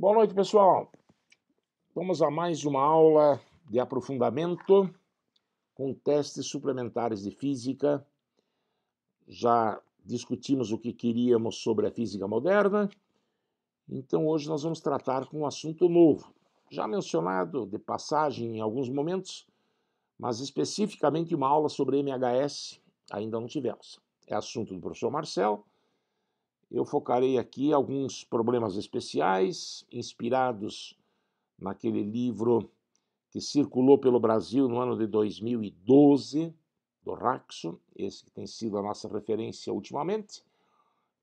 Boa noite, pessoal. Vamos a mais uma aula de aprofundamento com testes suplementares de física. Já discutimos o que queríamos sobre a física moderna, então hoje nós vamos tratar com um assunto novo, já mencionado de passagem em alguns momentos, mas especificamente uma aula sobre MHS ainda não tivemos. É assunto do professor Marcel. Eu focarei aqui alguns problemas especiais, inspirados naquele livro que circulou pelo Brasil no ano de 2012, do Raxo, esse que tem sido a nossa referência ultimamente,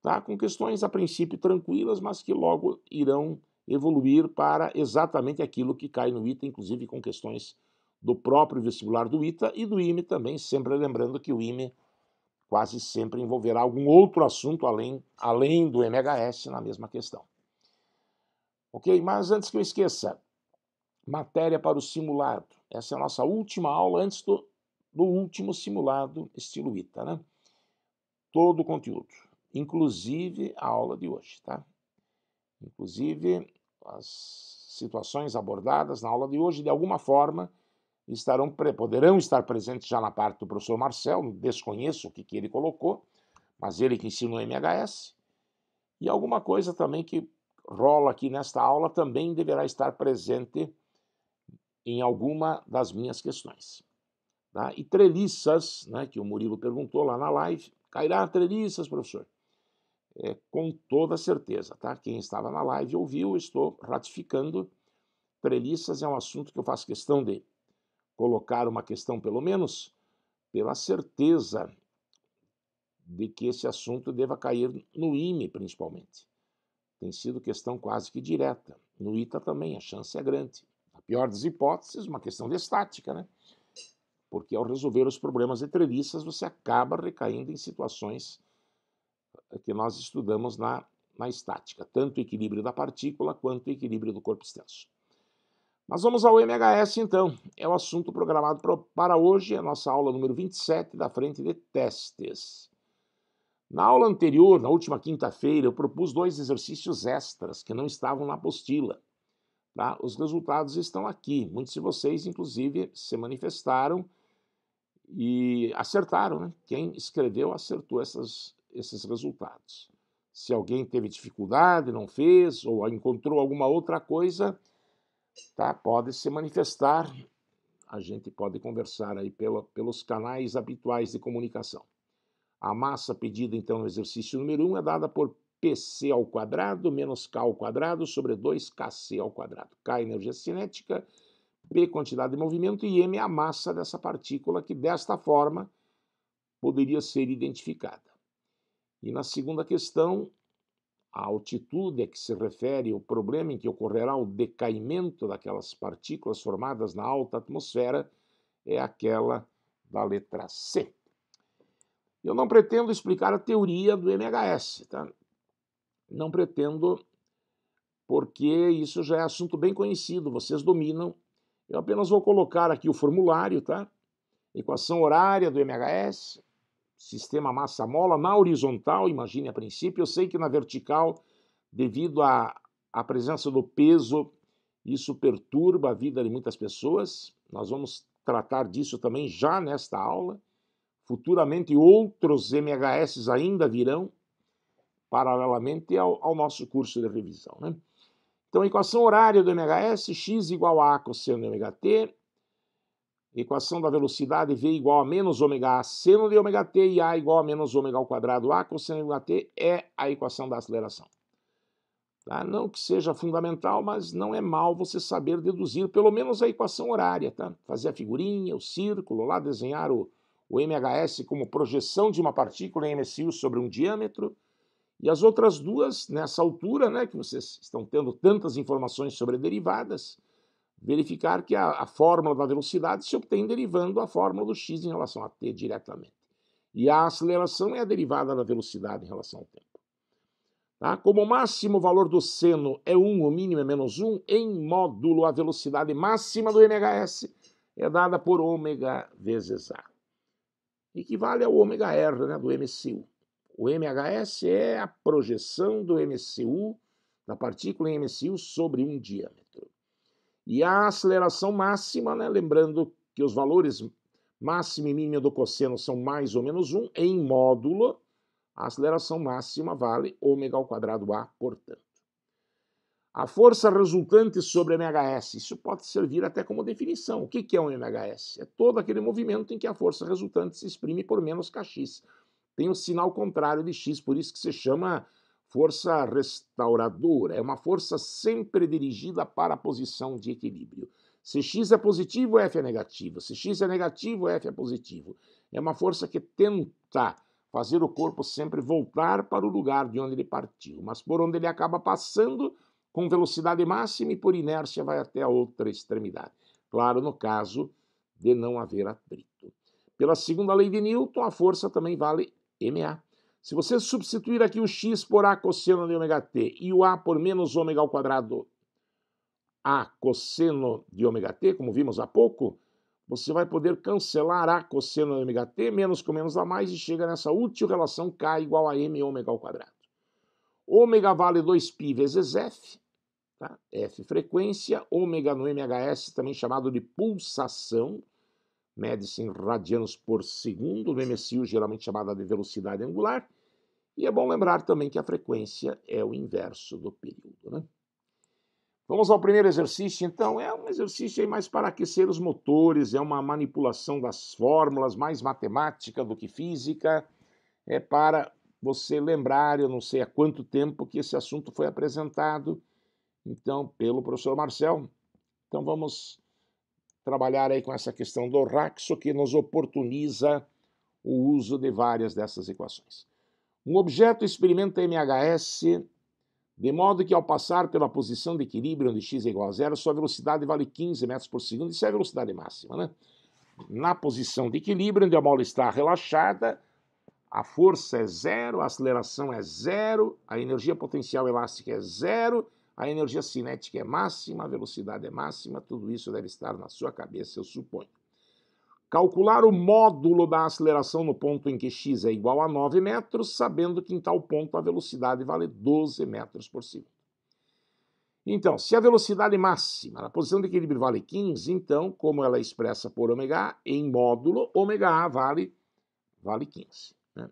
tá? Com questões a princípio tranquilas, mas que logo irão evoluir para exatamente aquilo que cai no ITA, inclusive com questões do próprio vestibular do ITA e do IME também, sempre lembrando que o IME quase sempre envolverá algum outro assunto além do MHS na mesma questão. Ok? Mas antes que eu esqueça, matéria para o simulado. Essa é a nossa última aula antes do último simulado estilo ITA, né? Todo o conteúdo, inclusive a aula de hoje, tá? Inclusive as situações abordadas na aula de hoje, de alguma forma, poderão estar presentes já na parte do professor Marcel, desconheço o que ele colocou, mas ele que ensina o MHS, e alguma coisa também que rola aqui nesta aula também deverá estar presente em alguma das minhas questões. Tá? E treliças, né, que o Murilo perguntou lá na live, cairá treliças, professor? Com toda certeza, tá? Quem estava na live ouviu, estou ratificando. Treliças é um assunto que eu faço questão de colocar uma questão, pelo menos, pela certeza de que esse assunto deva cair no IME, principalmente. Tem sido questão quase que direta. No ITA também, a chance é grande. A pior das hipóteses, uma questão de estática, né? Porque ao resolver os problemas de treliças, você acaba recaindo em situações que nós estudamos na estática, tanto o equilíbrio da partícula quanto o equilíbrio do corpo extenso. Mas vamos ao MHS, então. É o assunto programado para hoje, a nossa aula número 27 da frente de testes. Na aula anterior, na última quinta-feira, eu propus 2 exercícios extras que não estavam na apostila. Tá? Os resultados estão aqui. Muitos de vocês, inclusive, se manifestaram e acertaram, né? Quem escreveu acertou esses resultados. Se alguém teve dificuldade, não fez, ou encontrou alguma outra coisa, tá? Pode se manifestar. A gente pode conversar aí pelos canais habituais de comunicação. A massa pedida, então, no exercício número 1 é dada por PC ao quadrado menos K ao quadrado sobre 2KC ao quadrado. K, energia cinética, P, quantidade de movimento, e M, a massa dessa partícula, que desta forma poderia ser identificada. E na segunda questão, a altitude a que se refere o problema em que ocorrerá o decaimento daquelas partículas formadas na alta atmosfera é aquela da letra C. Eu não pretendo explicar a teoria do MHS, tá? Não pretendo, porque isso já é assunto bem conhecido, vocês dominam. Eu apenas vou colocar aqui o formulário, tá? Equação horária do MHS, sistema massa-mola na horizontal, imagine a princípio. Eu sei que na vertical, devido à presença do peso, isso perturba a vida de muitas pessoas. Nós vamos tratar disso também já nesta aula. Futuramente outros MHS ainda virão, paralelamente ao nosso curso de revisão, né? Então, a equação horária do MHS, x igual a cosseno de ômega t, equação da velocidade v igual a menos ômega a seno de ômega t e a igual a menos ômega ao quadrado a cosseno de ômega t é a equação da aceleração. Tá? Não que seja fundamental, mas não é mal você saber deduzir pelo menos a equação horária, tá? Fazer a figurinha, o círculo, lá desenhar o MHS como projeção de uma partícula em MSU sobre um diâmetro, e as outras duas, nessa altura, né, que vocês estão tendo tantas informações sobre derivadas, verificar que a fórmula da velocidade se obtém derivando a fórmula do x em relação a t diretamente. E a aceleração é a derivada da velocidade em relação ao tempo. Tá? Como o máximo valor do seno é 1, o mínimo é menos 1, em módulo a velocidade máxima do MHS é dada por ômega vezes a. Equivale ao ômega R, né, do MCU. O MHS é a projeção do MCU, da partícula em MSU sobre um diâmetro. E a aceleração máxima, né, lembrando que os valores máximo e mínimo do cosseno são mais ou menos 1, em módulo, a aceleração máxima vale ômega ao quadrado A, portanto. A força resultante sobre MHS, isso pode servir até como definição. O que é um MHS? É todo aquele movimento em que a força resultante se exprime por menos kx. Tem o sinal contrário de x, por isso que se chama força restauradora. É uma força sempre dirigida para a posição de equilíbrio. Se x é positivo, F é negativo. Se x é negativo, F é positivo. É uma força que tenta fazer o corpo sempre voltar para o lugar de onde ele partiu, mas por onde ele acaba passando, com velocidade máxima e por inércia vai até a outra extremidade. Claro, no caso de não haver atrito. Pela segunda lei de Newton, a força também vale ma. Se você substituir aqui o x por a cosseno de ômega t e o a por menos ômega ao quadrado a cosseno de ômega t, como vimos há pouco, você vai poder cancelar a cosseno de ômega t, menos com menos dá mais, e chega nessa útil relação k igual a m ômega ao quadrado. Ômega vale 2π vezes F, tá? F frequência, ômega no MHS, também chamado de pulsação, mede-se em radianos por segundo, no MSU geralmente chamada de velocidade angular, e é bom lembrar também que a frequência é o inverso do período, né? Vamos ao primeiro exercício, então. É um exercício aí mais para aquecer os motores, é uma manipulação das fórmulas, mais matemática do que física, é para você lembrar, eu não sei há quanto tempo que esse assunto foi apresentado, então, pelo professor Marcel. Então, vamos trabalhar aí com essa questão do Raxo, que nos oportuniza o uso de várias dessas equações. Um objeto experimenta MHS de modo que, ao passar pela posição de equilíbrio, onde x é igual a zero, sua velocidade vale 15 metros por segundo, isso é a velocidade máxima, né? Na posição de equilíbrio, onde a mola está relaxada, a força é zero, a aceleração é zero, a energia potencial elástica é zero, a energia cinética é máxima, a velocidade é máxima, tudo isso deve estar na sua cabeça, eu suponho. Calcular o módulo da aceleração no ponto em que x é igual a 9 metros, sabendo que em tal ponto a velocidade vale 12 metros por segundo. Então, se a velocidade máxima na posição de equilíbrio vale 15, então, como ela é expressa por ômega A, em módulo, ômega A vale 15. Né?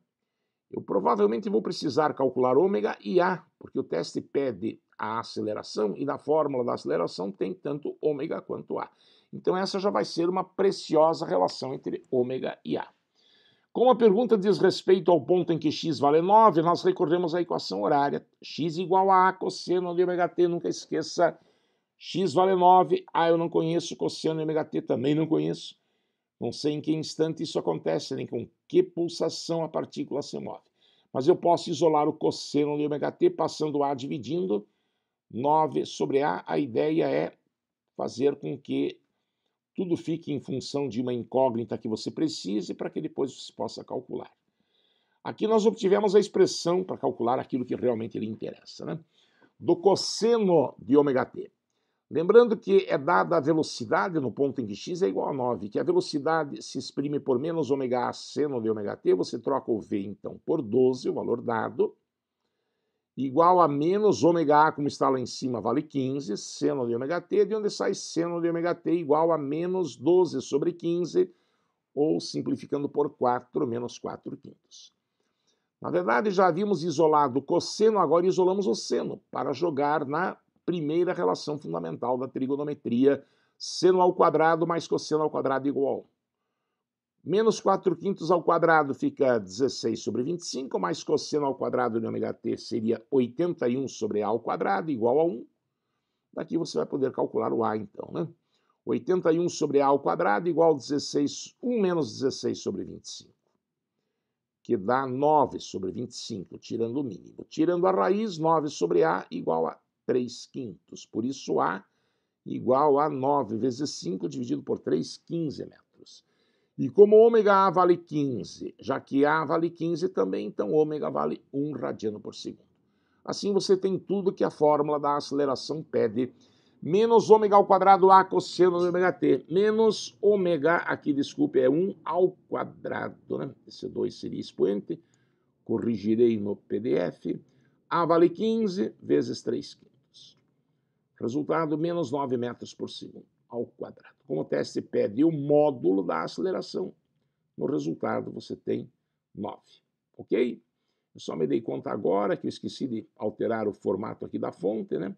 Eu provavelmente vou precisar calcular ômega e A, porque o teste pede a aceleração e na fórmula da aceleração tem tanto ômega quanto A. Então essa já vai ser uma preciosa relação entre ômega e A. Como a pergunta diz respeito ao ponto em que x vale 9, nós recorremos à equação horária. X igual a cosseno de ômega t, nunca esqueça. X vale 9, A eu não conheço, cosseno de ômega t também não conheço. Não sei em que instante isso acontece, nem com que pulsação a partícula se move. Mas eu posso isolar o cosseno de ômega t passando A dividindo 9 sobre A. A ideia é fazer com que tudo fique em função de uma incógnita que você precise para que depois você possa calcular. Aqui nós obtivemos a expressão para calcular aquilo que realmente lhe interessa, né? Do cosseno de ômega t. Lembrando que é dada a velocidade no ponto em que x é igual a 9, que a velocidade se exprime por menos ômega a seno de ômega t, você troca o v então por 12, o valor dado, igual a menos ômega A, como está lá em cima, vale 15, seno de ômega t, de onde sai seno de ômega t igual a menos 12 sobre 15, ou simplificando por 4, menos 4 quintos. Na verdade, já havíamos isolado o cosseno, agora isolamos o seno, para jogar na primeira relação fundamental da trigonometria, seno ao quadrado mais cosseno ao quadrado igual a 1. Menos 4 quintos ao quadrado fica 16 sobre 25, mais cosseno ao quadrado de ômega t seria 81 sobre a ao quadrado, igual a 1. Daqui você vai poder calcular o a, então, né? 81 sobre a ao quadrado igual a 16, 1 menos 16 sobre 25, que dá 9 sobre 25, tirando o mínimo. Tirando a raiz, 9 sobre a igual a 3 quintos. Por isso, a igual a 9 vezes 5 dividido por 3, 15 metros. E como ômega A vale 15, já que A vale 15 também, então ômega vale 1 radiano por segundo. Assim você tem tudo que a fórmula da aceleração pede. Menos ômega ao quadrado A cosseno de ômega t. Menos ômega, aqui desculpe, é 1 ao quadrado, né? Esse 2 seria expoente. Corrigirei no PDF. A vale 15 vezes 3 quintos. Resultado, menos 9 metros por segundo ao quadrado. Como o teste pede o módulo da aceleração, no resultado você tem 9, ok? Eu só me dei conta agora que eu esqueci de alterar o formato aqui da fonte, né?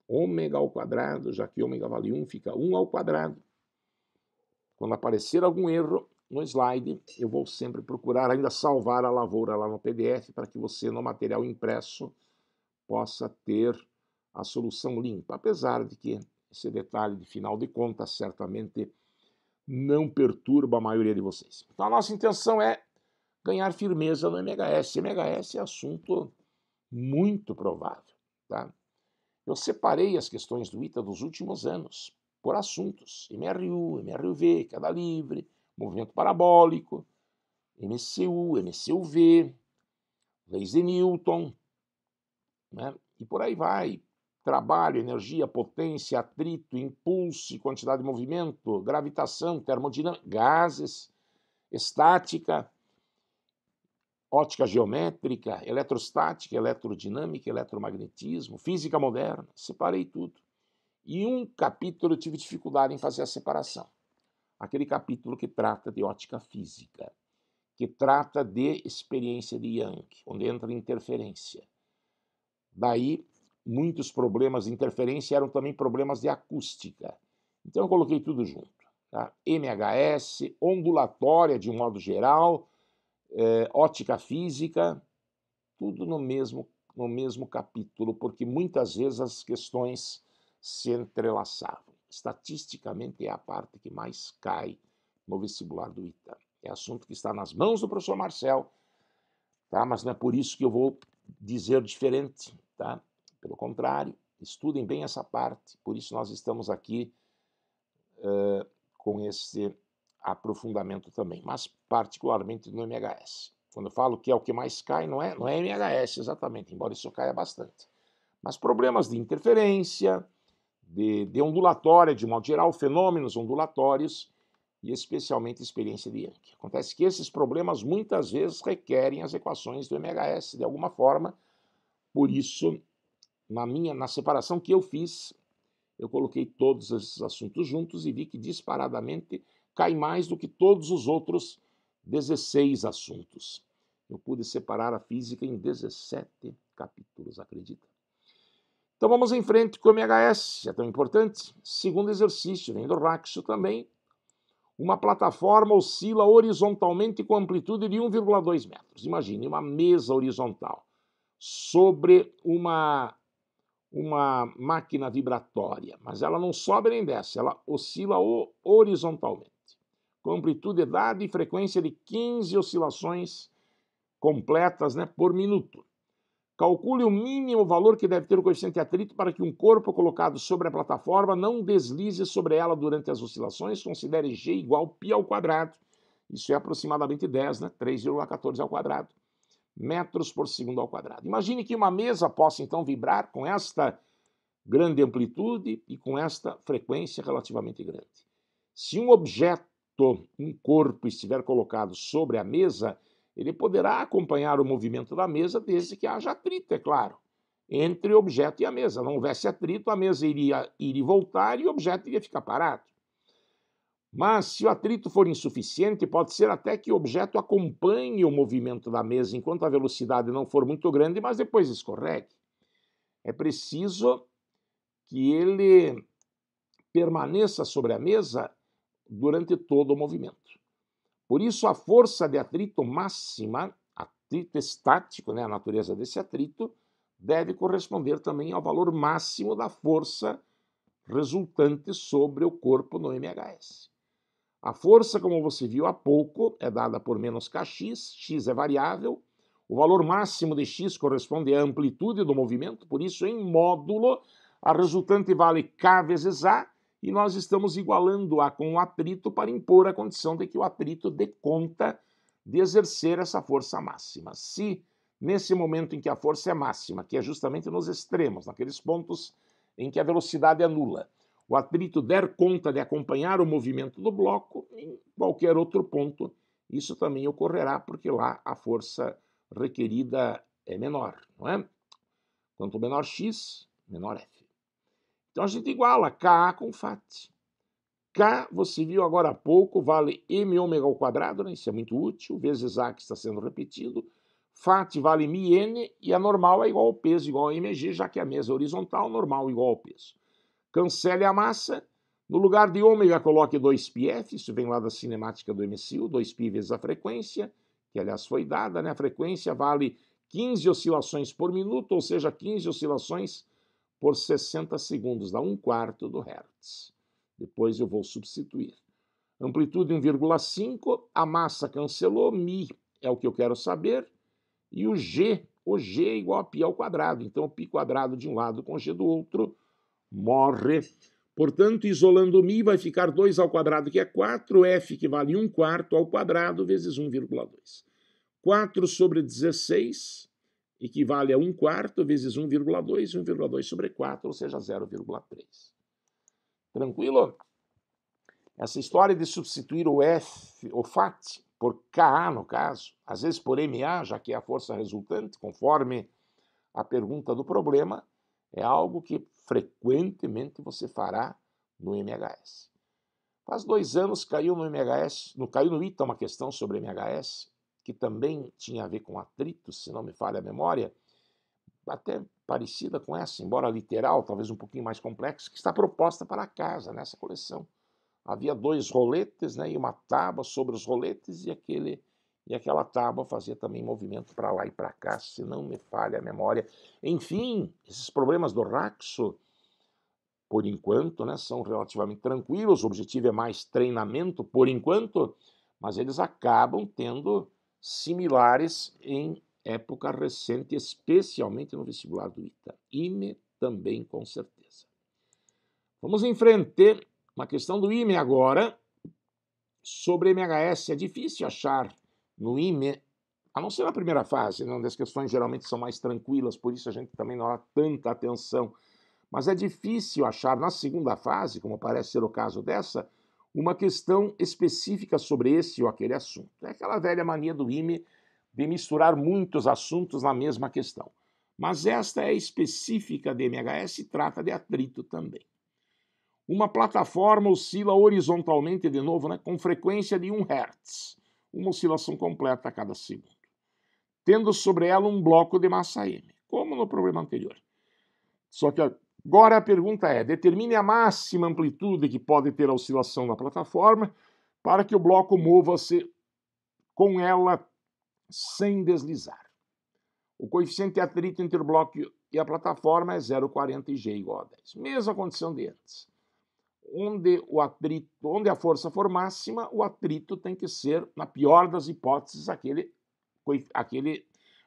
Ômega ao quadrado, já que ômega vale 1, fica 1 ao quadrado. Quando aparecer algum erro no slide, eu vou sempre procurar ainda salvar a lavoura lá no PDF para que você, no material impresso, possa ter a solução limpa, apesar de que esse detalhe de final de contas certamente não perturba a maioria de vocês. Então a nossa intenção é ganhar firmeza no MHS. MHS é assunto muito provável, tá? Eu separei as questões do ITA dos últimos anos por assuntos: MRU, MRUV, queda livre, movimento parabólico, MCU, MCUV, leis de Newton, né? E por aí vai. Trabalho, energia, potência, atrito, impulso e quantidade de movimento, gravitação, termodinâmica, gases, estática, ótica geométrica, eletrostática, eletrodinâmica, eletromagnetismo, física moderna. Separei tudo. E um capítulo eu tive dificuldade em fazer a separação. Aquele capítulo que trata de ótica física, que trata de experiência de Young, onde entra interferência. Daí, muitos problemas de interferência eram também problemas de acústica. Então eu coloquei tudo junto. Tá? MHS, ondulatória de um modo geral, ótica física, tudo no mesmo capítulo, porque muitas vezes as questões se entrelaçavam. Estatisticamente é a parte que mais cai no vestibular do ITA. É assunto que está nas mãos do professor Marcel, tá? Mas não é por isso que eu vou dizer diferente, tá? Pelo contrário, estudem bem essa parte, por isso nós estamos aqui com esse aprofundamento também, mas particularmente no MHS. Quando eu falo que é o que mais cai, não é MHS exatamente, embora isso caia bastante. Mas problemas de interferência, de ondulatória, de modo geral, fenômenos ondulatórios, e especialmente experiência de Young. Acontece que esses problemas muitas vezes requerem as equações do MHS de alguma forma, por isso, na separação que eu fiz, eu coloquei todos esses assuntos juntos e vi que disparadamente cai mais do que todos os outros 16 assuntos. Eu pude separar a física em 17 capítulos, acredita? Então vamos em frente com o MHS, é tão importante. Segundo exercício, vem do Raxo também. Uma plataforma oscila horizontalmente com amplitude de 1,2 metros. Imagine uma mesa horizontal sobre uma máquina vibratória, mas ela não sobe nem desce, ela oscila horizontalmente, com amplitude dada e frequência de 15 oscilações completas, né, por minuto. Calcule o mínimo valor que deve ter o coeficiente de atrito para que um corpo colocado sobre a plataforma não deslize sobre ela durante as oscilações. Considere G igual π ao quadrado. Isso é aproximadamente 10, né? 3,14 ao quadrado. Metros por segundo ao quadrado. Imagine que uma mesa possa, então, vibrar com esta grande amplitude e com esta frequência relativamente grande. Se um objeto, um corpo, estiver colocado sobre a mesa, ele poderá acompanhar o movimento da mesa desde que haja atrito, é claro, entre o objeto e a mesa. Não houvesse atrito, a mesa iria ir e voltar e o objeto iria ficar parado. Mas se o atrito for insuficiente, pode ser até que o objeto acompanhe o movimento da mesa enquanto a velocidade não for muito grande, mas depois escorregue. É preciso que ele permaneça sobre a mesa durante todo o movimento. Por isso, a força de atrito máxima, atrito estático, né, a natureza desse atrito, deve corresponder também ao valor máximo da força resultante sobre o corpo no MHS. A força, como você viu há pouco, é dada por menos kx, x é variável, o valor máximo de x corresponde à amplitude do movimento, por isso, em módulo, a resultante vale k vezes a, e nós estamos igualando A com o atrito para impor a condição de que o atrito dê conta de exercer essa força máxima. Se, nesse momento em que a força é máxima, que é justamente nos extremos, naqueles pontos em que a velocidade é nula, o atrito der conta de acompanhar o movimento do bloco, em qualquer outro ponto, isso também ocorrerá, porque lá a força requerida é menor, não é? Quanto menor x, menor F. Então a gente iguala Ka com Fat. K, você viu agora há pouco, vale m ômega ao quadrado, né? Isso é muito útil, vezes A que está sendo repetido. Fat vale μn e a normal é igual ao peso, igual a mg, já que a mesa é horizontal, normal igual ao peso. Cancele a massa, no lugar de ômega coloque 2πf, isso vem lá da cinemática do MCU, 2π vezes a frequência, que aliás foi dada, né? A frequência vale 15 oscilações por minuto, ou seja, 15 oscilações por 60 segundos, dá 1/4 do Hertz. Depois eu vou substituir. Amplitude 1,5, a massa cancelou, μ é o que eu quero saber, e o G é igual a π ao quadrado, então o π quadrado de um lado com G do outro morre. Portanto, isolando μ vai ficar 2 ao quadrado, que é 4, F que vale 1/4 ao quadrado vezes 1,2. 4 sobre 16 equivale a 1/4 vezes 1,2, 1,2 sobre 4, ou seja, 0,3. Tranquilo? Essa história de substituir o Fat por Ka, no caso, às vezes por Ma, já que é a força resultante, conforme a pergunta do problema, é algo que frequentemente você fará no MHS. Faz 2 anos caiu no MHS, caiu no ITA uma questão sobre MHS, que também tinha a ver com atrito, se não me falha a memória, até parecida com essa, embora literal, talvez um pouquinho mais complexa, que está proposta para a casa nessa coleção. Havia 2 roletes, né, e uma tábua sobre os roletes, e aquela tábua fazia também movimento para lá e para cá, se não me falha a memória. Enfim, esses problemas do Raxo, por enquanto, né, são relativamente tranquilos, o objetivo é mais treinamento por enquanto, mas eles acabam tendo similares em época recente, especialmente no vestibular do ITA. IME também, com certeza. Vamos em frente. Uma questão do IME agora. Sobre MHS, é difícil achar no IME, a não ser na primeira fase, né, onde as questões geralmente são mais tranquilas, por isso a gente também não dá tanta atenção. Mas é difícil achar na segunda fase, como parece ser o caso dessa, uma questão específica sobre esse ou aquele assunto. É aquela velha mania do IME de misturar muitos assuntos na mesma questão. Mas esta é específica de MHS e trata de atrito também. Uma plataforma oscila horizontalmente, de novo, né, com frequência de 1 Hz, uma oscilação completa a cada segundo, tendo sobre ela um bloco de massa m, como no problema anterior. Só que agora a pergunta é: determine a máxima amplitude que pode ter a oscilação da plataforma para que o bloco mova-se com ela sem deslizar. O coeficiente de atrito entre o bloco e a plataforma é 0,40 e G igual a 10. Mesma condição de antes. Onde a força for máxima, o atrito tem que ser, na pior das hipóteses, aquele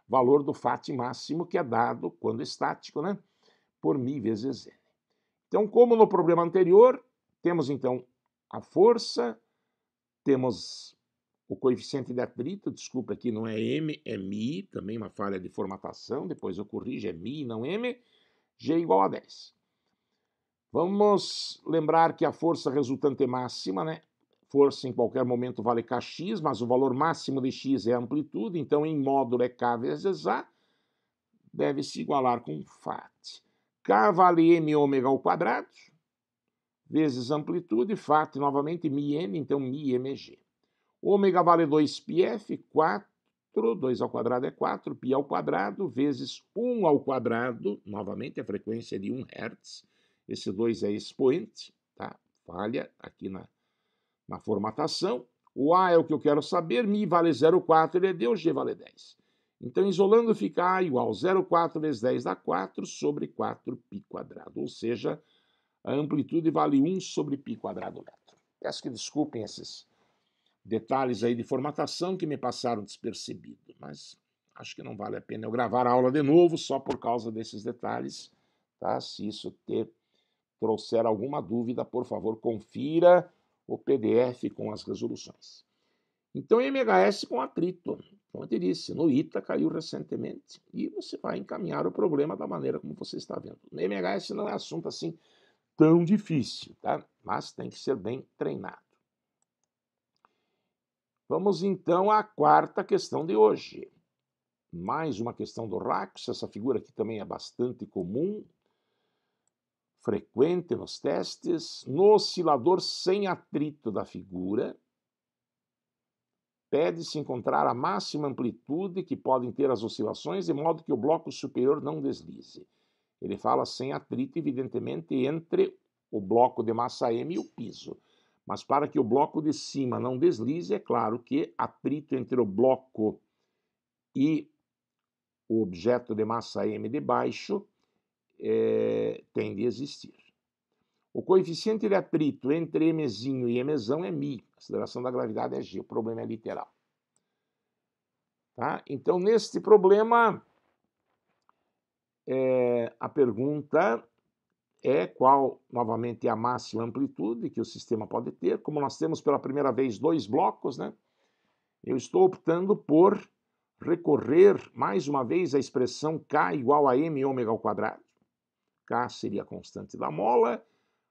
valor do Fat máximo que é dado quando estático, né, por μ vezes N. Então, como no problema anterior, temos então a força, temos o coeficiente de atrito, desculpa, aqui não é M, é μ, também uma falha de formatação, depois eu corrijo, é μ, não M, G igual a 10. Vamos lembrar que a força resultante é máxima, né? Força em qualquer momento vale Kx, mas o valor máximo de x é a amplitude, então em módulo é K vezes A, deve se igualar com Fat. K vale m ômega ao quadrado, vezes amplitude, Fat novamente μn, então μ mg. Ômega vale 2πf, 4, 2 ao quadrado é 4, π ao quadrado, vezes 1 ao quadrado, novamente a frequência é de 1 Hz, esse 2 é expoente, tá? Falha aqui na formatação. O A é o que eu quero saber, μ vale 0,4, ele é D, o G vale 10. Então, isolando, fica A igual a 0,4 vezes 10 dá 4 sobre 4π quadrado, ou seja, a amplitude vale 1 sobre π quadrado metro. Peço que desculpem esses detalhes aí de formatação que me passaram despercebido, mas acho que não vale a pena eu gravar a aula de novo só por causa desses detalhes, tá? Se isso trouxer alguma dúvida, por favor, confira o PDF com as resoluções. Então, MHS com atrito, como eu te disse, no ITA caiu recentemente e você vai encaminhar o problema da maneira como você está vendo. No MHS não é assunto assim tão difícil, tá? Mas tem que ser bem treinado. Vamos então à quarta questão de hoje. Mais uma questão do Raxo, essa figura aqui também é bastante comum. frequente nos testes, no oscilador sem atrito da figura, pede-se encontrar a máxima amplitude que podem ter as oscilações, de modo que o bloco superior não deslize. Ele fala sem atrito, evidentemente, entre o bloco de massa M e o piso. Mas para que o bloco de cima não deslize, é claro que atrito entre o bloco e o objeto de massa M de baixo tem de existir. O coeficiente de atrito entre Mzinho e Mzão é μ. A aceleração da gravidade é g. O problema é literal. Tá? Então, neste problema, a pergunta é qual, novamente, é a máxima amplitude que o sistema pode ter. Como nós temos pela primeira vez dois blocos, né? Eu estou optando por recorrer mais uma vez à expressão K igual a m ômega ao quadrado. K seria a constante da mola.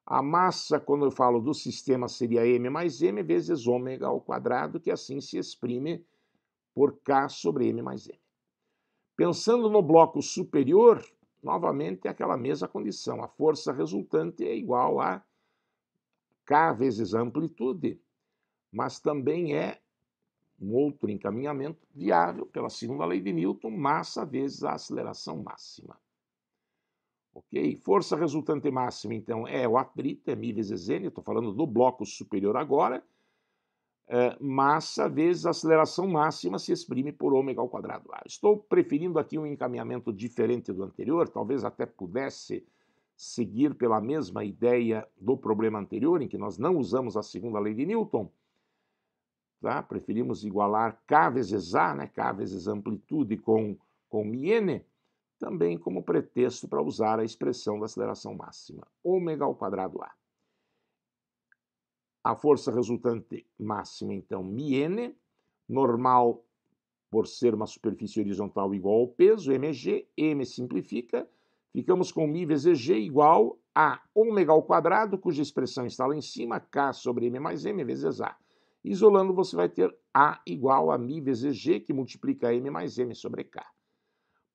A massa, quando eu falo do sistema, seria m mais m vezes ômega ao quadrado, que assim se exprime por K sobre m mais m. Pensando no bloco superior, novamente é aquela mesma condição. A força resultante é igual a K vezes a amplitude, mas também é um outro encaminhamento viável pela segunda lei de Newton, massa vezes a aceleração máxima. Ok? Força resultante máxima, então, é o atrito, é μ vezes n, estou falando do bloco superior agora. Massa vezes a aceleração máxima se exprime por ômega ao quadrado A. Estou preferindo aqui um encaminhamento diferente do anterior, talvez até pudesse seguir pela mesma ideia do problema anterior, em que nós não usamos a segunda lei de Newton. Tá? Preferimos igualar K vezes A, né? K vezes amplitude com μn, também como pretexto para usar a expressão da aceleração máxima, ômega ao quadrado A. A força resultante máxima, então, μn, normal por ser uma superfície horizontal igual ao peso, mg, m simplifica, ficamos com μ vezes g igual a ômega ao quadrado, cuja expressão está lá em cima, k sobre m mais m vezes a. Isolando, você vai ter a igual a μ vezes g, que multiplica m mais m sobre k.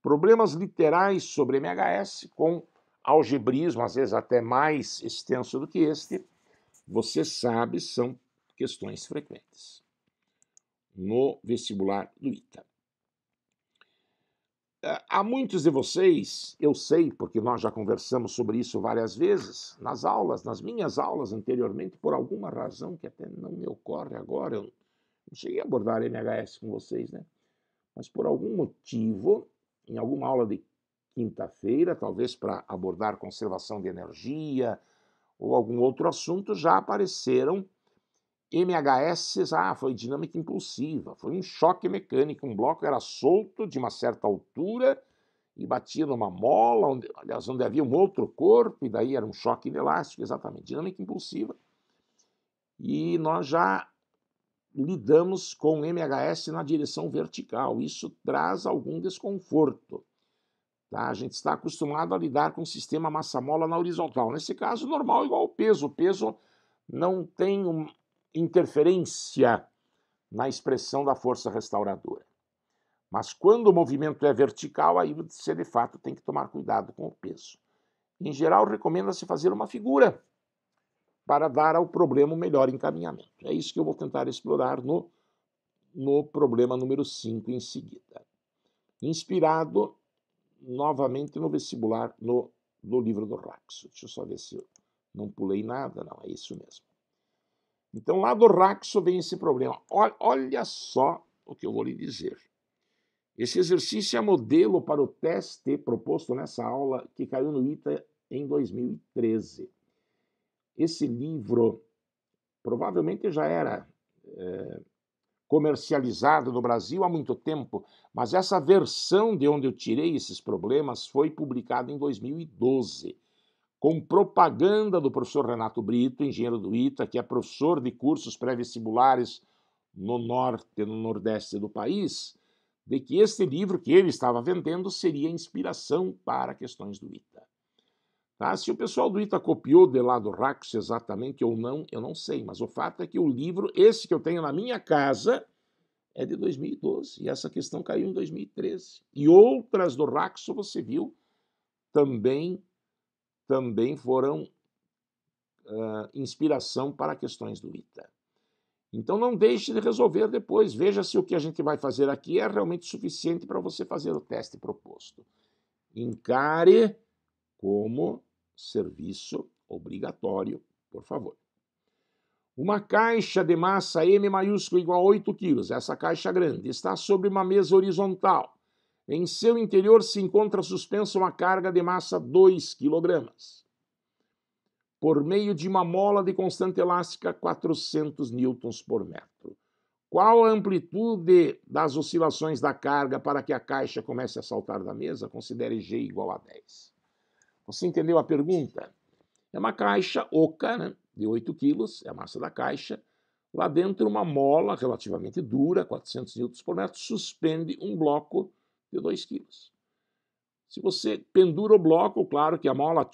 Problemas literais sobre MHS, com algebrismo, às vezes até mais extenso do que este, você sabe, são questões frequentes no vestibular do ITA. Há muitos de vocês, eu sei, porque nós já conversamos sobre isso várias vezes, nas aulas, nas minhas aulas anteriormente, por alguma razão que até não me ocorre agora, eu não cheguei a abordar MHS com vocês, né? Mas por algum motivo, em alguma aula de quinta-feira, talvez para abordar conservação de energia ou algum outro assunto, já apareceram MHS, foi dinâmica impulsiva, foi um choque mecânico, um bloco era solto de uma certa altura e batia numa mola, onde havia um outro corpo, e daí era um choque inelástico, exatamente, dinâmica impulsiva. E nós já lidamos com MHS na direção vertical, isso traz algum desconforto. Tá? A gente está acostumado a lidar com o sistema massa-mola na horizontal, nesse caso normal igual ao peso, o peso não tem interferência na expressão da força restauradora. Mas quando o movimento é vertical, aí você de fato tem que tomar cuidado com o peso. Em geral, recomenda-se fazer uma figura para dar ao problema o melhor encaminhamento. É isso que eu vou tentar explorar no problema número 5 em seguida. Inspirado novamente no vestibular do livro do Raxo. Deixa eu só ver se eu não pulei nada. Não, é isso mesmo. Então, lá do Raxo vem esse problema. Olha só o que eu vou lhe dizer. Esse exercício é modelo para o teste proposto nessa aula que caiu no ITA em 2013. Esse livro provavelmente já era comercializado no Brasil há muito tempo, mas essa versão de onde eu tirei esses problemas foi publicada em 2012. Com propaganda do professor Renato Brito, engenheiro do ITA, que é professor de cursos pré-vestibulares no norte e no nordeste do país, de que este livro que ele estava vendendo seria inspiração para questões do ITA. Tá? Se o pessoal do ITA copiou de lá do Raxo exatamente ou não, eu não sei, mas o fato é que o livro, esse que eu tenho na minha casa, é de 2012, e essa questão caiu em 2013. E outras do Raxo, você viu, também também foram inspiração para questões do ITA. Então não deixe de resolver depois. Veja se o que a gente vai fazer aqui é realmente suficiente para você fazer o teste proposto. Encare como serviço obrigatório, por favor. Uma caixa de massa M maiúsculo igual a 8 kg, essa caixa grande, está sobre uma mesa horizontal. Em seu interior se encontra suspensa uma carga de massa 2 kg, por meio de uma mola de constante elástica 400 newtons por metro. Qual a amplitude das oscilações da carga para que a caixa comece a saltar da mesa? Considere G igual a 10. Você entendeu a pergunta? É uma caixa oca, né, de 8 quilos, é a massa da caixa. Lá dentro, uma mola relativamente dura, 400 newtons por metro, suspende um bloco de 2 quilos. Se você pendura o bloco, claro que a mola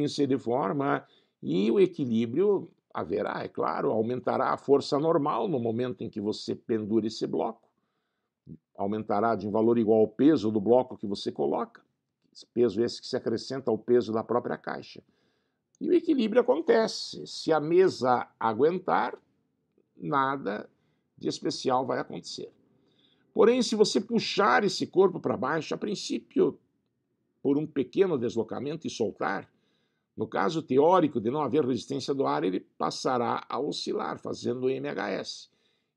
se deforma e o equilíbrio haverá, é claro, aumentará a força normal no momento em que você pendura esse bloco. Aumentará de um valor igual ao peso do bloco que você coloca. Esse peso esse que se acrescenta ao peso da própria caixa. E o equilíbrio acontece. Se a mesa aguentar, nada de especial vai acontecer. Porém, se você puxar esse corpo para baixo, a princípio, por um pequeno deslocamento e soltar, no caso teórico de não haver resistência do ar, ele passará a oscilar, fazendo o MHS.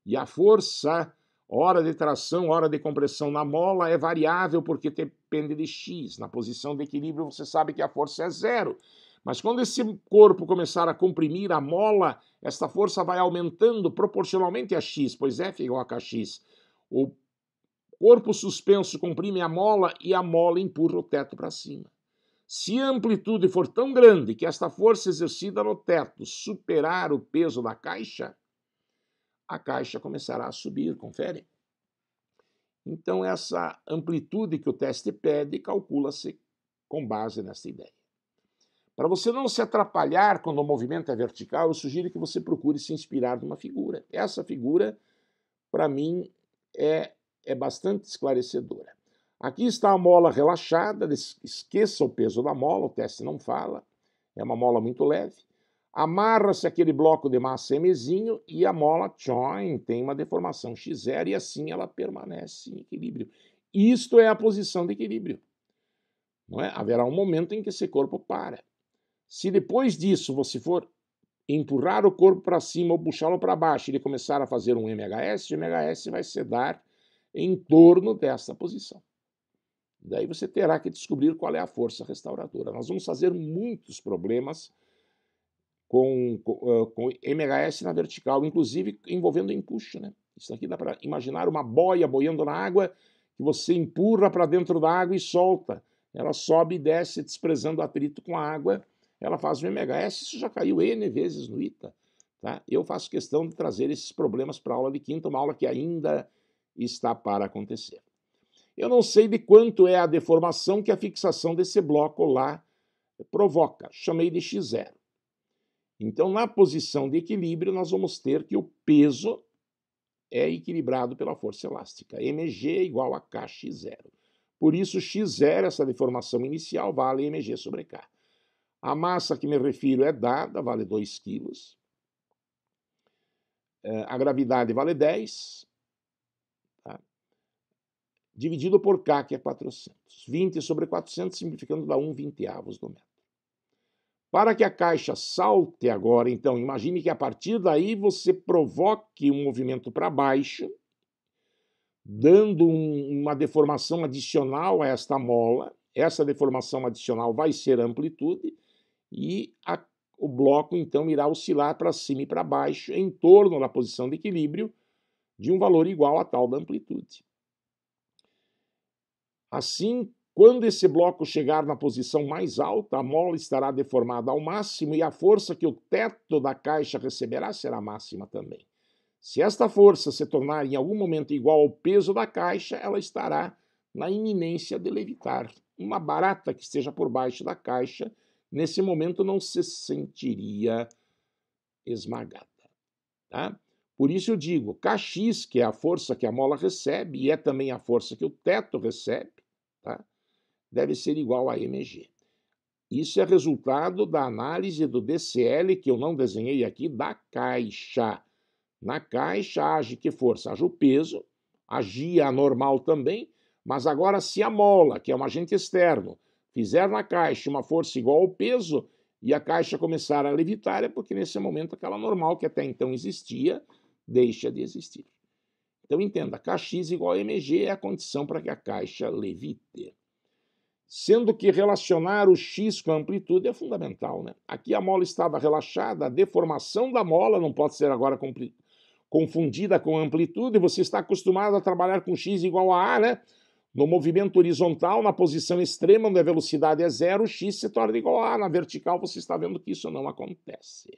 E a força, hora de tração, hora de compressão na mola, é variável porque depende de X. Na posição de equilíbrio, você sabe que a força é zero. Mas quando esse corpo começar a comprimir a mola, esta força vai aumentando proporcionalmente a X, pois F é igual a Kx. O corpo suspenso comprime a mola e a mola empurra o teto para cima. Se a amplitude for tão grande que esta força exercida no teto superar o peso da caixa, a caixa começará a subir, confere? Então, essa amplitude que o teste pede calcula-se com base nessa ideia. Para você não se atrapalhar quando o movimento é vertical, eu sugiro que você procure se inspirar numa figura. Essa figura, para mim, é bastante esclarecedora. Aqui está a mola relaxada, esqueça o peso da mola, o teste não fala, é uma mola muito leve. Amarra-se aquele bloco de massa Mzinho e a mola tem uma deformação x0 e assim ela permanece em equilíbrio. Isto é a posição de equilíbrio. Não é? Haverá um momento em que esse corpo para. Se depois disso você for empurrar o corpo para cima ou puxá-lo para baixo e ele começar a fazer um MHS, o MHS vai se dar em torno dessa posição. Daí você terá que descobrir qual é a força restauradora. Nós vamos fazer muitos problemas com MHS na vertical, inclusive envolvendo empuxo, né? Isso aqui dá para imaginar uma boia boiando na água que você empurra para dentro da água e solta. Ela sobe e desce desprezando o atrito com a água. Ela faz o MHS, isso já caiu N vezes no ITA. Tá? Eu faço questão de trazer esses problemas para a aula de quinta, uma aula que ainda está para acontecer. Eu não sei de quanto é a deformação que a fixação desse bloco lá provoca. Chamei de x0. Então, na posição de equilíbrio, nós vamos ter que o peso é equilibrado pela força elástica. mg igual a kx0. Por isso, x0, essa deformação inicial, vale mg sobre k. A massa que me refiro é dada, vale 2 kg. A gravidade vale 10. Tá? Dividido por K, que é 400. 20 sobre 400, simplificando, dá 1/20 do metro. Para que a caixa salte agora, então, imagine que a partir daí você provoque um movimento para baixo, dando uma deformação adicional a esta mola. Essa deformação adicional vai ser a amplitude e o bloco, então, irá oscilar para cima e para baixo em torno da posição de equilíbrio de um valor igual a tal da amplitude. Assim, quando esse bloco chegar na posição mais alta, a mola estará deformada ao máximo e a força que o teto da caixa receberá será máxima também. Se esta força se tornar em algum momento igual ao peso da caixa, ela estará na iminência de levitar. Uma barata que esteja por baixo da caixa, nesse momento não se sentiria esmagada. Tá? Por isso eu digo, Kx, que é a força que a mola recebe, e é também a força que o teto recebe, tá? Deve ser igual a mg. Isso é resultado da análise do DCL, que eu não desenhei aqui, da caixa. Na caixa age que força? Age o peso, agia a normal também, mas agora se a mola, que é um agente externo, fizer na caixa uma força igual ao peso e a caixa começar a levitar, é porque nesse momento aquela normal que até então existia, deixa de existir. Então entenda, Kx igual a mg é a condição para que a caixa levite. Sendo que relacionar o x com a amplitude é fundamental, né? Aqui a mola estava relaxada, a deformação da mola não pode ser agora confundida com amplitude, você está acostumado a trabalhar com x igual a né? No movimento horizontal, na posição extrema, onde a velocidade é zero, x se torna igual a Na vertical, você está vendo que isso não acontece.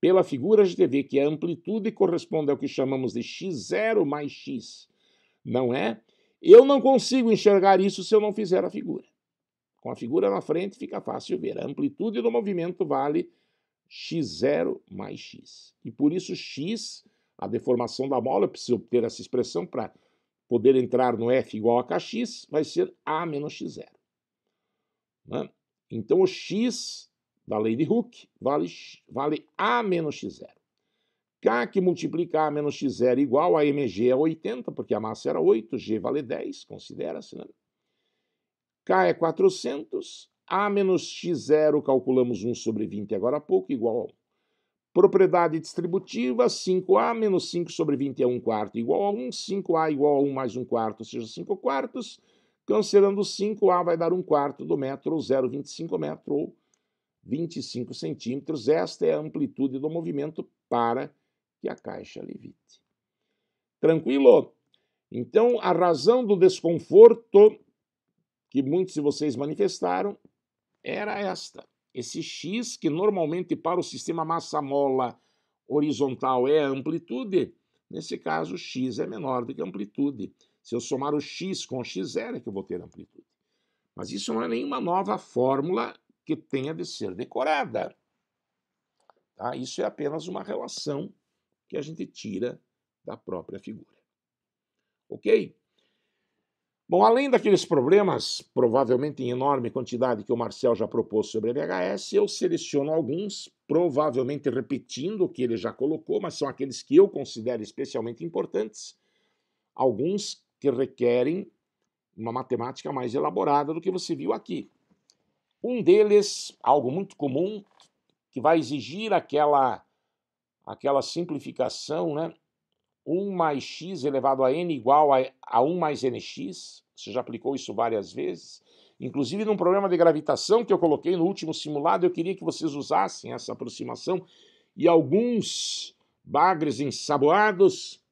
Pela figura, a gente vê que a amplitude corresponde ao que chamamos de x0 mais x, não é? Eu não consigo enxergar isso se eu não fizer a figura. Com a figura na frente fica fácil ver. A amplitude do movimento vale x0 mais x. E por isso x, a deformação da mola, eu preciso obter essa expressão para poder entrar no F igual a Kx, vai ser A menos x0. Né? Então o x da lei de Hooke vale A menos x0. K que multiplica A menos x0 igual a mg é 80, porque a massa era 8, G vale 10, considera-se, né? K é 400, A menos x0, calculamos 1 sobre 20 agora há pouco, igual a 1. Propriedade distributiva, 5A menos 5 sobre 20 é 1 quarto, igual a 1. 5A igual a 1 mais 1 quarto, ou seja, 5 quartos. Cancelando 5A vai dar 1 quarto do metro, ou 0,25 metro, ou 25 centímetros. Esta é a amplitude do movimento para que a caixa levite. Tranquilo? Então, a razão do desconforto que muitos de vocês manifestaram era esta. Esse x, que normalmente para o sistema massa-mola horizontal é a amplitude, nesse caso x é menor do que a amplitude. Se eu somar o x com o x0 é que eu vou ter amplitude. Mas isso não é nenhuma nova fórmula que tenha de ser decorada. Tá? Isso é apenas uma relação que a gente tira da própria figura. Ok? Bom, além daqueles problemas, provavelmente em enorme quantidade, que o Marcel já propôs sobre MHS, eu seleciono alguns, provavelmente repetindo o que ele já colocou, mas são aqueles que eu considero especialmente importantes, alguns que requerem uma matemática mais elaborada do que você viu aqui. Um deles, algo muito comum, que vai exigir aquela simplificação, né? 1 mais x elevado a n igual a 1 mais nx. Você já aplicou isso várias vezes. Inclusive, num problema de gravitação que eu coloquei no último simulado, eu queria que vocês usassem essa aproximação. E alguns bagres ensaboados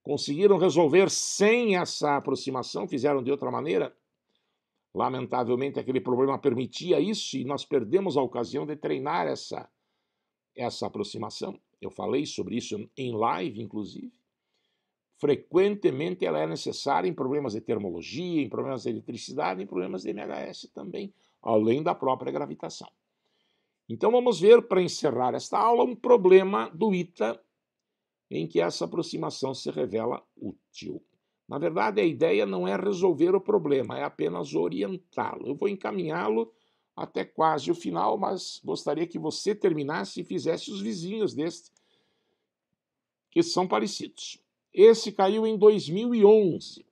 conseguiram resolver sem essa aproximação, fizeram de outra maneira. Lamentavelmente, aquele problema permitia isso e nós perdemos a ocasião de treinar essa aproximação. Eu falei sobre isso em live, inclusive. Frequentemente ela é necessária em problemas de termologia, em problemas de eletricidade, em problemas de MHS também, além da própria gravitação. Então vamos ver, para encerrar esta aula, um problema do ITA em que essa aproximação se revela útil. Na verdade, a ideia não é resolver o problema, é apenas orientá-lo. Eu vou encaminhá-lo até quase o final, mas gostaria que você terminasse e fizesse os vizinhos deste, que são parecidos. Esse caiu em 2011,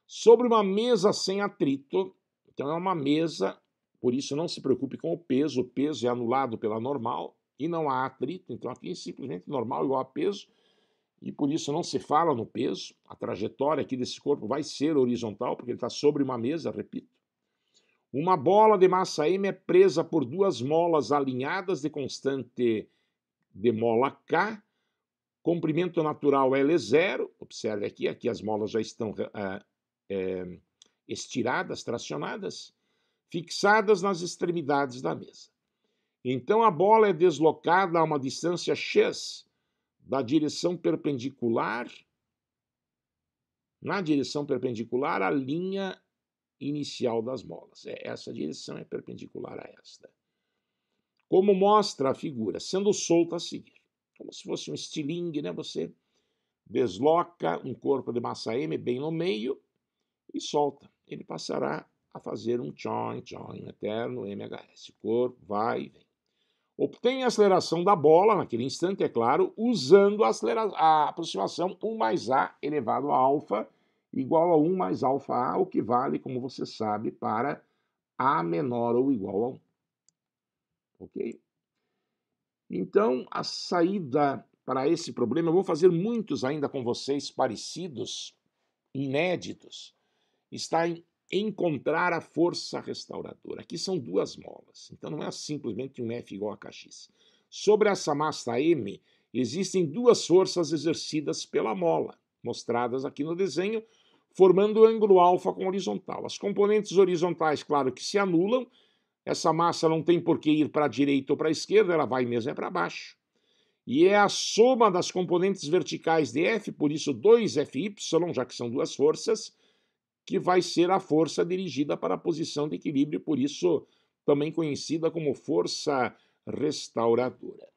sobre uma mesa sem atrito. Então é uma mesa, por isso não se preocupe com o peso é anulado pela normal e não há atrito, então aqui é simplesmente normal igual a peso, e por isso não se fala no peso. A trajetória aqui desse corpo vai ser horizontal, porque ele está sobre uma mesa, repito. Uma bola de massa M é presa por duas molas alinhadas de constante de mola K. Comprimento natural L0, observe aqui as molas já estão estiradas, tracionadas, fixadas nas extremidades da mesa. Então a bola é deslocada a uma distância x da direção perpendicular, na direção perpendicular à linha inicial das molas. Essa direção é perpendicular a esta. Como mostra a figura, sendo solta a seguir. Como se fosse um estilingue, né? Você desloca um corpo de massa M bem no meio e solta. Ele passará a fazer um tchon, eterno, MHS. O corpo vai e vem. Obtém a aceleração da bola, naquele instante, é claro, usando a aproximação 1 mais A elevado a alfa igual a 1 mais alfa A, o que vale, como você sabe, para A menor ou igual a 1. Ok? Então, a saída para esse problema, eu vou fazer muitos ainda com vocês parecidos, inéditos, está em encontrar a força restauradora. Aqui são duas molas, então não é simplesmente um F igual a Kx. Sobre essa massa M, existem duas forças exercidas pela mola, mostradas aqui no desenho, formando o ângulo alfa com horizontal. As componentes horizontais, claro que se anulam, essa massa não tem por que ir para a direita ou para a esquerda, ela vai mesmo para baixo. E é a soma das componentes verticais de F, por isso 2Fy, já que são duas forças, que vai ser a força dirigida para a posição de equilíbrio, por isso também conhecida como força restauradora.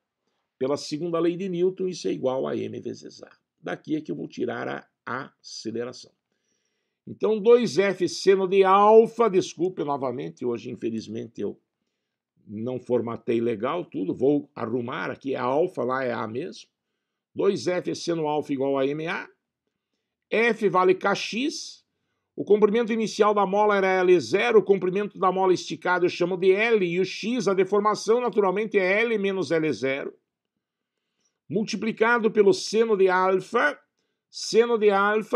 Pela segunda lei de Newton, isso é igual a m vezes A. Daqui é que eu vou tirar a aceleração. Então, 2F seno de alfa, desculpe novamente, hoje infelizmente eu não formatei legal tudo, vou arrumar aqui, é alfa, lá é A mesmo. 2F seno alfa igual a MA. F vale Kx. O comprimento inicial da mola era L0, o comprimento da mola esticada eu chamo de L, e o X, a deformação, naturalmente é L menos L0. Multiplicado pelo seno de alfa,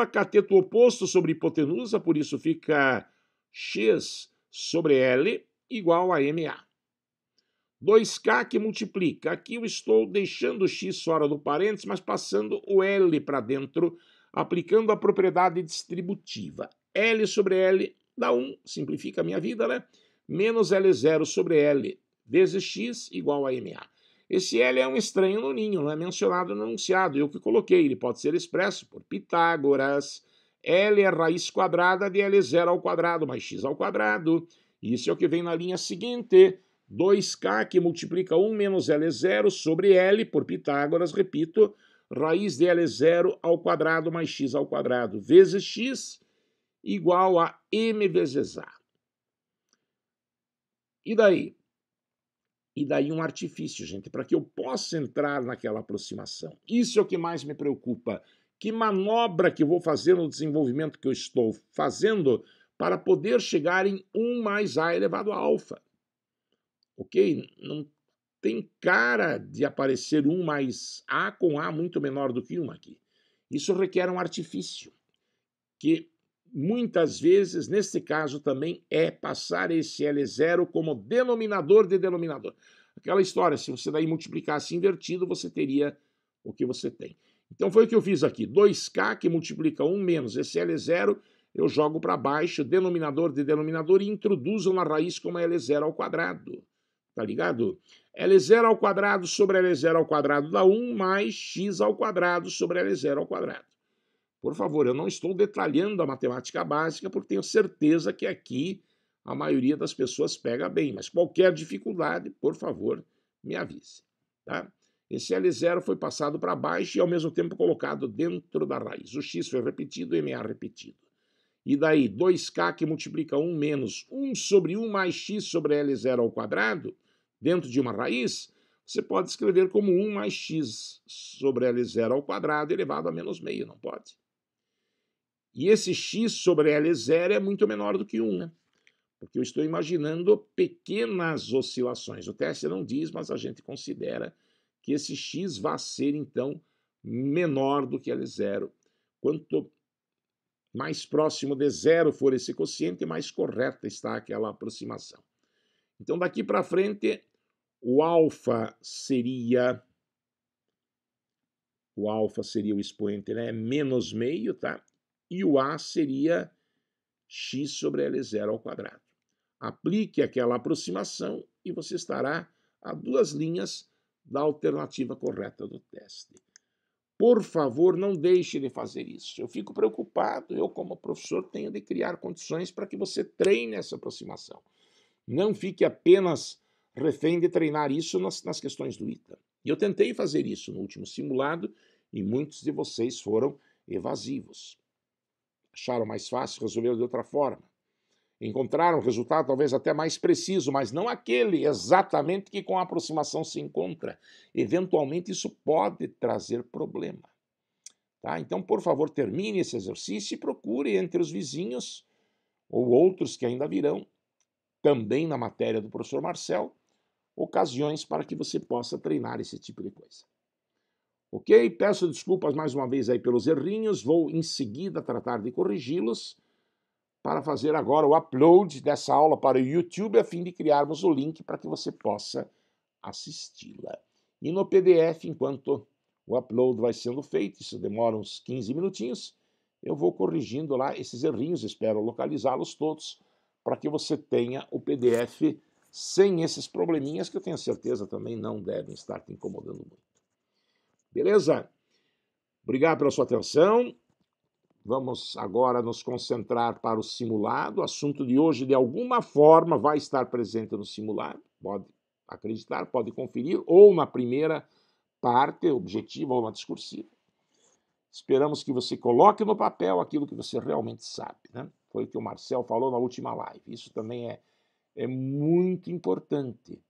cateto oposto sobre hipotenusa, por isso fica X sobre L igual a MA. 2K que multiplica. Aqui eu estou deixando o X fora do parênteses, mas passando o L para dentro, aplicando a propriedade distributiva. L sobre L dá 1, simplifica a minha vida, né? Menos L0 sobre L vezes X igual a MA. Esse L é um estranho no ninho, não é mencionado no enunciado, eu que coloquei, ele pode ser expresso por Pitágoras. L é raiz quadrada de L0 ao quadrado mais X ao quadrado. Isso é o que vem na linha seguinte. 2K que multiplica 1 menos L0 sobre L por Pitágoras, repito, raiz de L0 ao quadrado mais X ao quadrado vezes X igual a M vezes A. E daí? E daí um artifício, gente, para que eu possa entrar naquela aproximação. Isso é o que mais me preocupa. Que manobra que eu vou fazer no desenvolvimento que eu estou fazendo para poder chegar em 1 mais A elevado a alfa. Ok? Não tem cara de aparecer 1 mais A com A muito menor do que 1 aqui. Isso requer um artifício, que muitas vezes, nesse caso também, é passar esse L0 como denominador de denominador. Aquela história, se você daí multiplicasse invertido, você teria o que você tem. Então foi o que eu fiz aqui. 2K que multiplica 1 menos esse L0, eu jogo para baixo, denominador de denominador, e introduzo na raiz como L0 ao quadrado. Tá ligado? L0 ao quadrado sobre L0 ao quadrado dá 1 mais X ao quadrado sobre L0 ao quadrado. Por favor, eu não estou detalhando a matemática básica, porque tenho certeza que aqui a maioria das pessoas pega bem, mas qualquer dificuldade, por favor, me avise. Tá? Esse L0 foi passado para baixo e ao mesmo tempo colocado dentro da raiz. O X foi repetido, o MA repetido. E daí, 2K que multiplica 1 menos 1 sobre 1 mais X sobre L0 ao quadrado, dentro de uma raiz, você pode escrever como 1 mais X sobre L0 ao quadrado elevado a menos meio, não pode? E esse x sobre L0 é muito menor do que 1, né? Porque eu estou imaginando pequenas oscilações. O teste não diz, mas a gente considera que esse x vai ser, então, menor do que L0. Quanto mais próximo de zero for esse quociente, mais correta está aquela aproximação. Então, daqui para frente, o alfa seria o expoente, né? Menos meio, tá? E o A seria x sobre L0 ao quadrado. Aplique aquela aproximação e você estará a 2 linhas da alternativa correta do teste. Por favor, não deixe de fazer isso. Eu fico preocupado, eu como professor tenho de criar condições para que você treine essa aproximação. Não fique apenas refém de treinar isso nas questões do ITA. E eu tentei fazer isso no último simulado e muitos de vocês foram evasivos. Acharam mais fácil, resolveram de outra forma. encontrar um resultado talvez até mais preciso, mas não aquele exatamente que com a aproximação se encontra. Eventualmente isso pode trazer problema. Tá? Então, por favor, termine esse exercício e procure entre os vizinhos ou outros que ainda virão, também na matéria do professor Marcel, ocasiões para que você possa treinar esse tipo de coisa. Ok? Peço desculpas mais uma vez aí pelos errinhos, vou em seguida tratar de corrigi-los para fazer agora o upload dessa aula para o YouTube a fim de criarmos o link para que você possa assisti-la. E no PDF, enquanto o upload vai sendo feito, isso demora uns 15 minutinhos, eu vou corrigindo lá esses errinhos, espero localizá-los todos, para que você tenha o PDF sem esses probleminhas que eu tenho certeza também não devem estar te incomodando muito. Beleza? Obrigado pela sua atenção. Vamos agora nos concentrar para o simulado. O assunto de hoje, de alguma forma, vai estar presente no simulado. Pode acreditar, pode conferir, ou na primeira parte, objetiva ou na discursiva. Esperamos que você coloque no papel aquilo que você realmente sabe, né? Foi o que o Marcel falou na última live. Isso também é muito importante.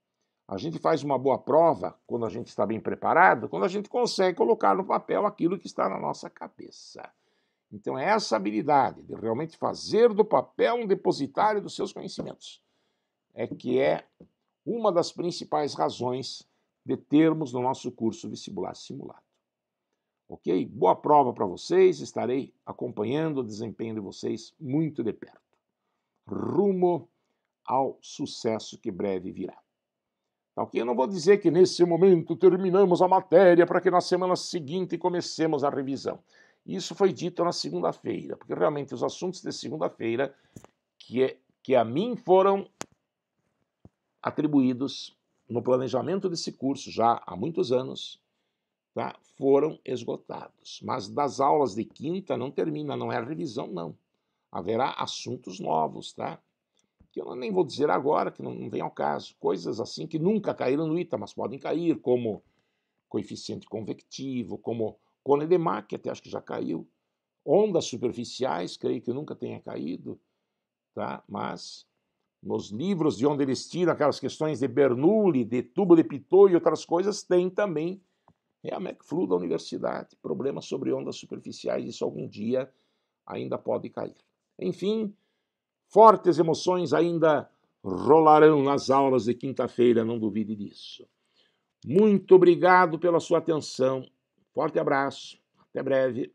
A gente faz uma boa prova quando a gente está bem preparado, quando a gente consegue colocar no papel aquilo que está na nossa cabeça. Então, é essa habilidade de realmente fazer do papel um depositário dos seus conhecimentos que é uma das principais razões de termos no nosso curso vestibular simulado. Ok? Boa prova para vocês, estarei acompanhando o desempenho de vocês muito de perto. Rumo ao sucesso que breve virá. Tá ok? Eu não vou dizer que nesse momento terminamos a matéria para que na semana seguinte comecemos a revisão. Isso foi dito na segunda-feira, porque realmente os assuntos de segunda-feira que a mim foram atribuídos no planejamento desse curso já há muitos anos, tá, foram esgotados. Mas das aulas de quinta não termina, não é revisão, não. Haverá assuntos novos, tá? Que eu nem vou dizer agora, que não vem ao caso. Coisas assim que nunca caíram no ITA, mas podem cair, como coeficiente convectivo, como cone de Mach, que até acho que já caiu. Ondas superficiais, creio que nunca tenha caído, tá? Mas nos livros de onde eles tiram aquelas questões de Bernoulli, de tubo de Pitot e outras coisas, tem também a McFlu da universidade, problemas sobre ondas superficiais, isso algum dia ainda pode cair. Enfim, fortes emoções ainda rolarão nas aulas de quinta-feira, não duvide disso. Muito obrigado pela sua atenção, forte abraço, até breve.